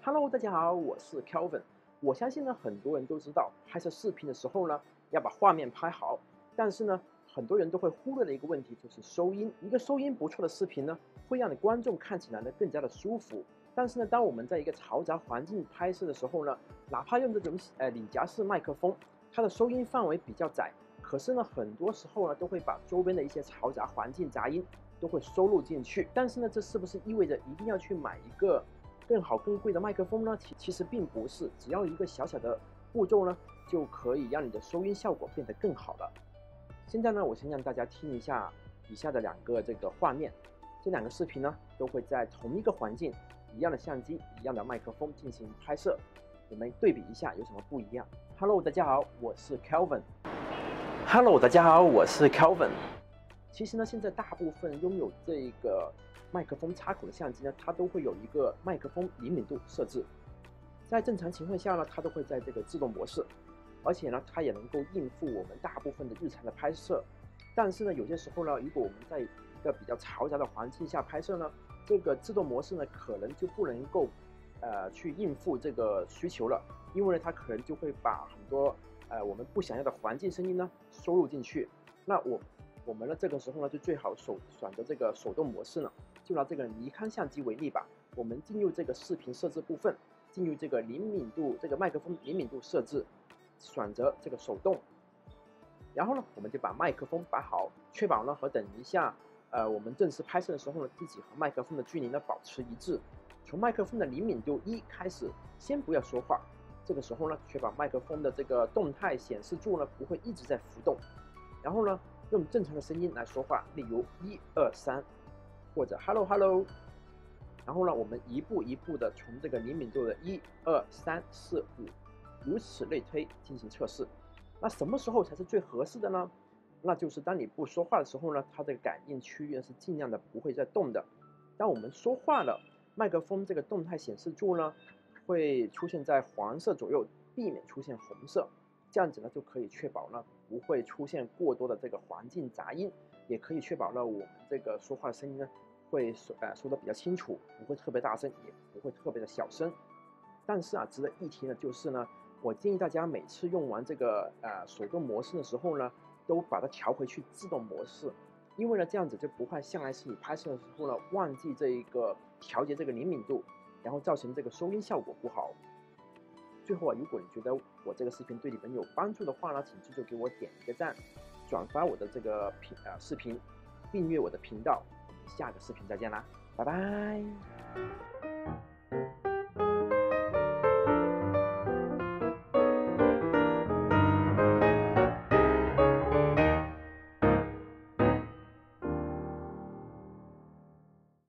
Hello，大家好，我是 Kelvin。我相信呢，很多人都知道，拍摄视频的时候呢，要把画面拍好。但是呢，很多人都会忽略的一个问题就是收音。一个收音不错的视频呢，会让你观众看起来呢更加的舒服。但是呢，当我们在一个嘈杂环境拍摄的时候呢，哪怕用这种领夹式麦克风，它的收音范围比较窄，可是呢，很多时候呢，都会把周边的一些嘈杂环境杂音都会收录进去。但是呢，这是不是意味着一定要去买一个更好更贵的麦克风呢？其实并不是，只要一个小小的步骤呢，就可以让你的收音效果变得更好了。现在呢，我先让大家听一下以下的两个这个画面，这两个视频呢都会在同一个环境、一样的相机、一样的麦克风进行拍摄，我们对比一下有什么不一样。Hello， 大家好，我是 Kelvin。Hello， 大家好，我是 Kelvin。其实呢，现在大部分拥有这个麦克风插口的相机呢，它都会有一个麦克风灵敏度设置。在正常情况下呢，它都会在这个自动模式，而且呢，它也能够应付我们大部分的日常的拍摄。但是呢，有些时候呢，如果我们在一个比较嘈杂的环境下拍摄呢，这个自动模式呢，可能就不能够去应付这个需求了，因为呢，它可能就会把很多我们不想要的环境声音呢收录进去。那我们呢这个时候呢就最好选择这个手动模式呢，就拿这个尼康相机为例吧。我们进入这个视频设置部分，进入这个灵敏度这个麦克风灵敏度设置，选择这个手动，然后呢我们就把麦克风摆好，确保呢和等一下我们正式拍摄的时候呢，自己和麦克风的距离呢保持一致。从麦克风的灵敏度1开始，先不要说话。这个时候呢，确保麦克风的这个动态显示柱呢不会一直在浮动。然后呢，用正常的声音来说话，例如1、2、3，或者 Hello Hello。然后呢，我们一步一步的从这个灵敏度的1、2、3、4、5，如此类推进行测试。那什么时候才是最合适的呢？那就是当你不说话的时候呢，它这个感应区域是尽量的不会再动的。当我们说话了，麦克风这个动态显示柱呢会出现在黄色左右，避免出现红色。这样子呢就可以确保呢不会出现过多的这个环境杂音，也可以确保呢我们这个说话的声音呢会说的比较清楚，不会特别大声，也不会特别的小声。但是啊，值得一提的就是呢，我建议大家每次用完这个手动模式的时候呢，都把它调回去自动模式，因为呢这样子就不会像来是你拍摄的时候呢忘记这一个调节这个灵敏度，然后造成这个收音效果不好。最后啊，如果你觉得我这个视频对你们有帮助的话呢，请记住给我点一个赞，转发我的这个视频，订阅我的频道。我们下个视频再见啦，拜拜。